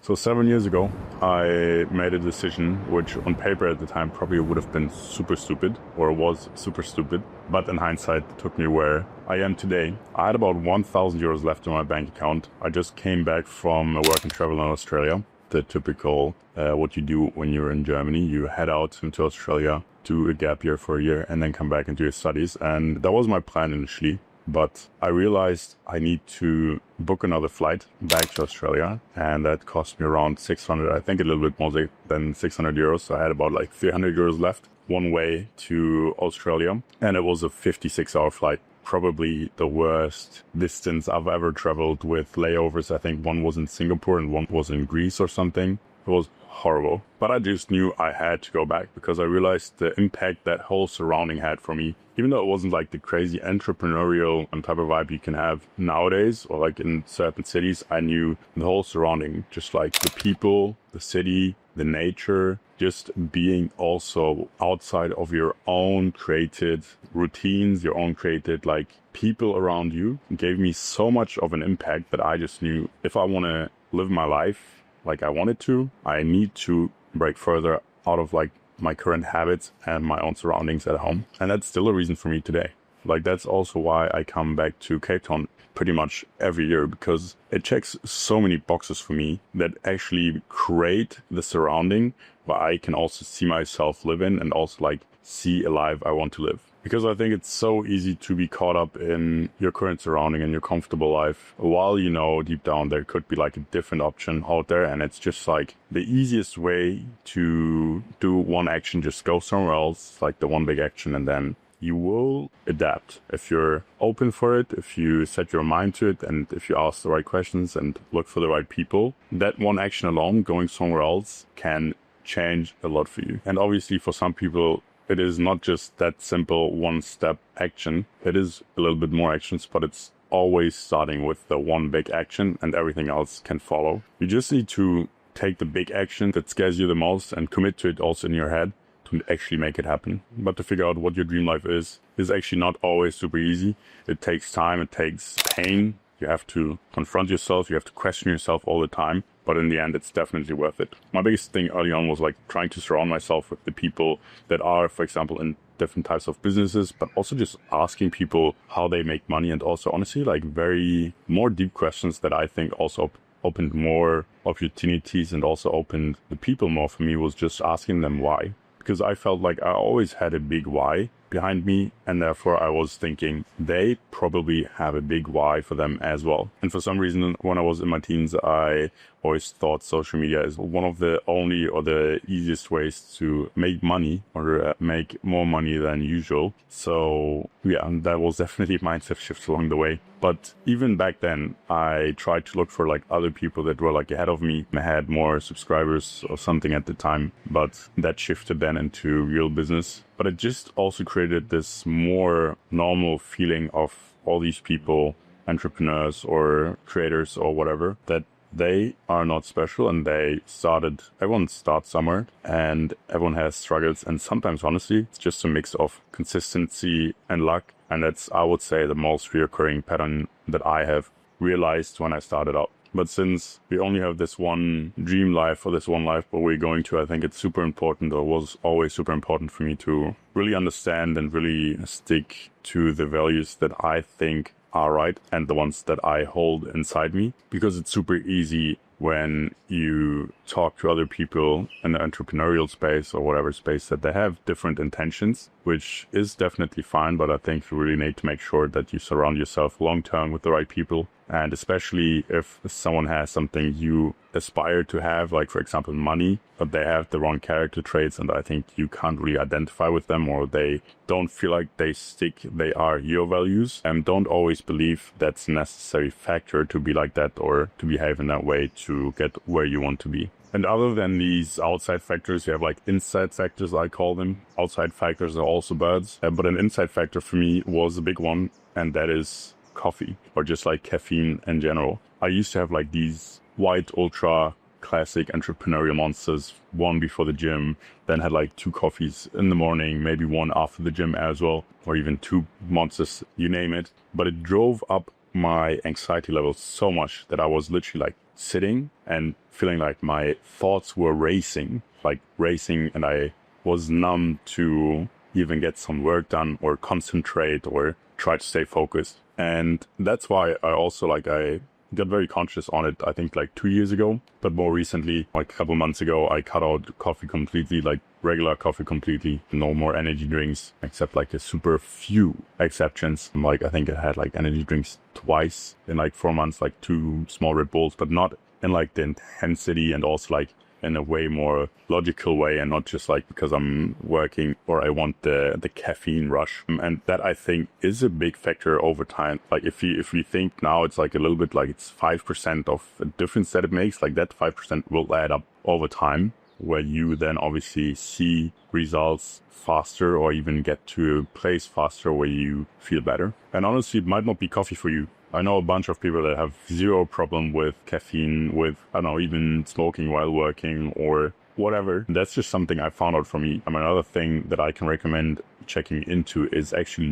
So 7 years ago, I made a decision, which on paper at the time probably would have been super stupid, or was super stupid, but in hindsight took me where I am today. I had about 1,000 euros left in my bank account. I just came back from a work and travel in Australia. The typical what you do when you're in Germany. You head out into Australia, do a gap year for a year, and then come back and do your studies. And that was my plan initially. But I realized I need to book another flight back to Australia, and that cost me around 600, I think a little bit more than 600 euros. So I had about like 300 euros left one way to Australia, and it was a 56-hour flight. Probably the worst distance I've ever traveled with layovers. I think one was in Singapore and one was in Greece or something. It was horrible. But I just knew I had to go back because I realized the impact that whole surrounding had for me. Even though it wasn't like the crazy entrepreneurial and type of vibe you can have nowadays or like in certain cities, I knew the whole surrounding, just like the people, the city, the nature, just being also outside of your own created routines, your own created like people around you gave me so much of an impact that I just knew if I want to live my life like I wanted to, I need to break further out of like my current habits and my own surroundings at home. And that's still a reason for me today. Like that's also why I come back to Cape Town pretty much every year, because it checks so many boxes for me that actually create the surrounding where I can also see myself live in and also like see a life I want to live. Because I think it's so easy to be caught up in your current surrounding and your comfortable life while you know deep down there could be like a different option out there, and it's just like the easiest way to do one action, just go somewhere else, like the one big action, and then you will adapt if you're open for it, if you set your mind to it, and if you ask the right questions and look for the right people. That one action alone, going somewhere else, can change a lot for you. And obviously for some people, it is not just that simple one-step action. It is a little bit more actions, but it's always starting with the one big action and everything else can follow. You just need to take the big action that scares you the most and commit to it also in your head to actually make it happen. But to figure out what your dream life is actually not always super easy. It takes time, it takes pain. You have to confront yourself, you have to question yourself all the time. But in the end, it's definitely worth it. My biggest thing early on was like trying to surround myself with the people that are, for example, in different types of businesses, but also just asking people how they make money, and also honestly, like very more deep questions that I think also opened more opportunities and also opened the people more for me, was just asking them why. Because I felt like I always had a big why behind me, and therefore I was thinking they probably have a big why for them as well. And for some reason, when I was in my teens, I always thought social media is one of the only or the easiest ways to make money or make more money than usual. So yeah, that was definitely mindset shifts along the way. But even back then, I tried to look for like other people that were like ahead of me. I had more subscribers or something at the time, but that shifted then into real business. But it just also created this more normal feeling of all these people, entrepreneurs or creators or whatever, that they are not special and everyone starts somewhere and everyone has struggles. And sometimes, honestly, it's just a mix of consistency and luck. And that's, I would say, the most reoccurring pattern that I have realized when I started out. But since we only have this one dream life or this one life where we're going to, I think it's super important, or was always super important for me to really understand and really stick to the values that I think are right and the ones that I hold inside me. Because it's super easy when you talk to other people in the entrepreneurial space or whatever space that they have different intentions, which is definitely fine. But I think you really need to make sure that you surround yourself long term with the right people. And especially if someone has something you aspire to have, like for example money, but they have the wrong character traits and I think you can't really identify with them, or they don't feel like they are your values, and don't always believe that's a necessary factor to be like that or to behave in that way to get where you want to be. And other than these outside factors, you have like inside factors, I call them. Outside factors are also birds, but an inside factor for me was a big one, and that is coffee, or just like caffeine in general. I used to have like these white ultra classic entrepreneurial monsters, one before the gym, then had like 2 coffees in the morning, maybe one after the gym as well, or even 2 monsters, you name it. But it drove up my anxiety levels so much that I was literally like sitting and feeling like my thoughts were racing, and I was numb to even get some work done or concentrate or try to stay focused. And that's why I also I got very conscious on it, I think 2 years ago. But more recently, a couple months ago, I cut out coffee completely, regular coffee completely. No more energy drinks, except a super few exceptions. I think I had energy drinks twice in 4 months, 2 small Red Bulls, but not in the intensity, and also in a way more logical way, and not just because I'm working or I want the caffeine rush. And that I think is a big factor over time. If we think now it's a little bit it's 5% of a difference that it makes, that 5% will add up over time, where you then obviously see results faster or even get to a place faster where you feel better. And honestly, it might not be coffee for you. I know a bunch of people that have zero problem with caffeine, with, even smoking while working or whatever. That's just something I found out for me. Another thing that I can recommend checking into is actually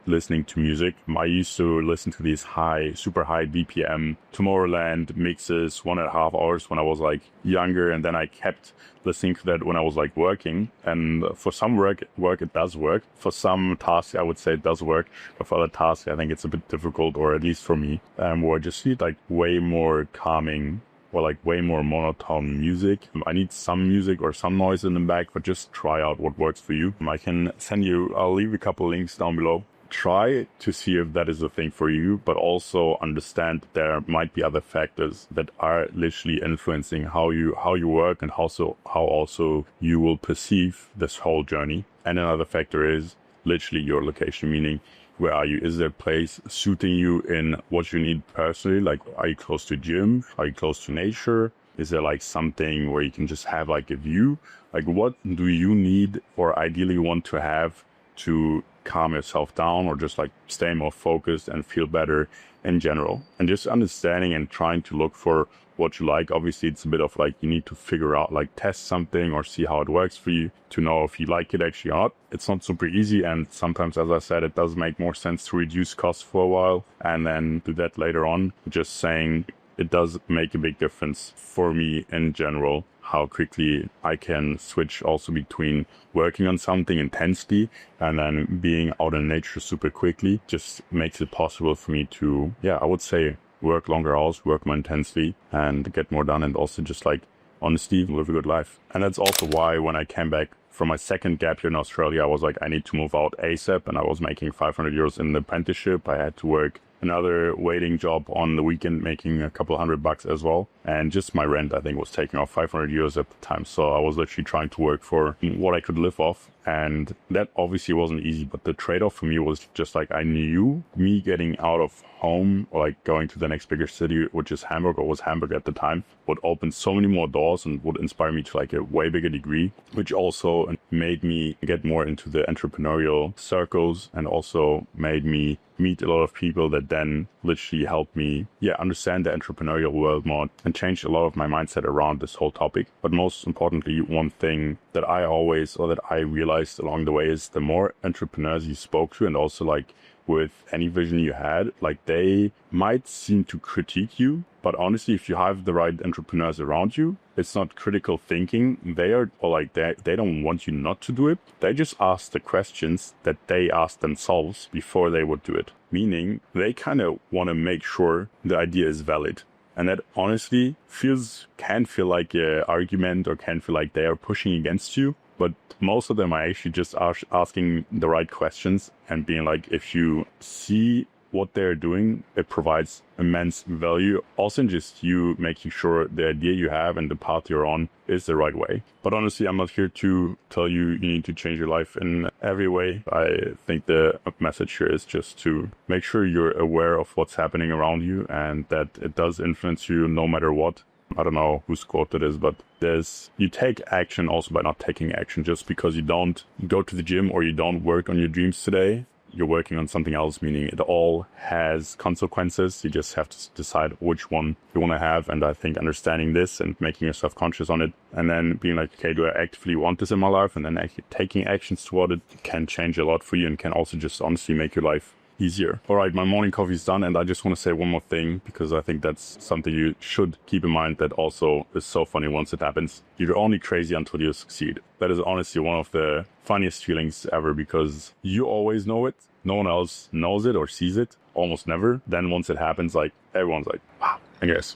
listening to music. I used to listen to these super high BPM Tomorrowland mixes, 1.5 hours when I was younger, and then I kept listening to that when I was working. And for some work it does work. For some tasks I would say it does work, but for other tasks I think it's a bit difficult, or at least for me, where I just need way more calming or way more monotone music. I need some music or some noise in the back, but just try out what works for you. I'll leave a couple links down below. Try to see if that is a thing for you, but also understand that there might be other factors that are literally influencing how you work, and how also you will perceive this whole journey. And another factor is literally your location, meaning where are you? Is there a place suiting you in what you need personally? Are you close to gym? Are you close to nature? Is there something where you can just have a view? What do you need or ideally want to have to calm yourself down, or just stay more focused and feel better in general? And just understanding and trying to look for what you like. Obviously, it's a bit of you need to figure out, test something or see how it works for you to know if you like it actually or not. It's not super easy, and sometimes, as I said, it does make more sense to reduce costs for a while and then do that later on. Just saying, it does make a big difference for me in general, how quickly I can switch also between working on something intensely and then being out in nature super quickly. Just makes it possible for me to, I would say, work longer hours, work more intensely, and get more done, and also just honestly live a good life. And that's also why when I came back from my second gap year in Australia, I was I need to move out ASAP, and I was making 500 euros in the apprenticeship. I had to work another waiting job on the weekend, making a couple $100 as well. And just my rent, I think, was taking off 500 euros at the time. So I was literally trying to work for what I could live off. And that obviously wasn't easy, but the trade-off for me was just I knew me getting out of home, or going to the next bigger city, which is Hamburg, or was Hamburg at the time, would open so many more doors and would inspire me to a way bigger degree, which also made me get more into the entrepreneurial circles, and also made me meet a lot of people that then literally helped me understand the entrepreneurial world more, and changed a lot of my mindset around this whole topic. But most importantly, one thing that I realized along the way is the more entrepreneurs you spoke to, and also with any vision you had, they might seem to critique you, but honestly, if you have the right entrepreneurs around you, it's not critical thinking. They don't want you not to do it. They just ask the questions that they ask themselves before they would do it. Meaning, they kind of want to make sure the idea is valid. And that honestly can feel like an argument, or can feel like they are pushing against you. But most of them are actually just asking the right questions, and being if you see what they're doing, it provides immense value. Also, in just you making sure the idea you have and the path you're on is the right way. But honestly, I'm not here to tell you need to change your life in every way. I think the message here is just to make sure you're aware of what's happening around you, and that it does influence you no matter what. I don't know whose quote it is, but you take action also by not taking action. Just because you don't go to the gym or you don't work on your dreams today, you're working on something else, meaning it all has consequences. You just have to decide which one you want to have. And I think understanding this and making yourself conscious on it, and then being okay, do I actively want this in my life? And then actually taking actions toward it can change a lot for you, and can also just honestly make your life easier. All right, my morning coffee is done, and I just want to say one more thing, because I think that's something you should keep in mind that also is so funny once it happens. You're only crazy until you succeed. That is honestly one of the funniest feelings ever, because you always know it. No one else knows it or sees it, almost never. Then once it happens, like, everyone's like, wow. I guess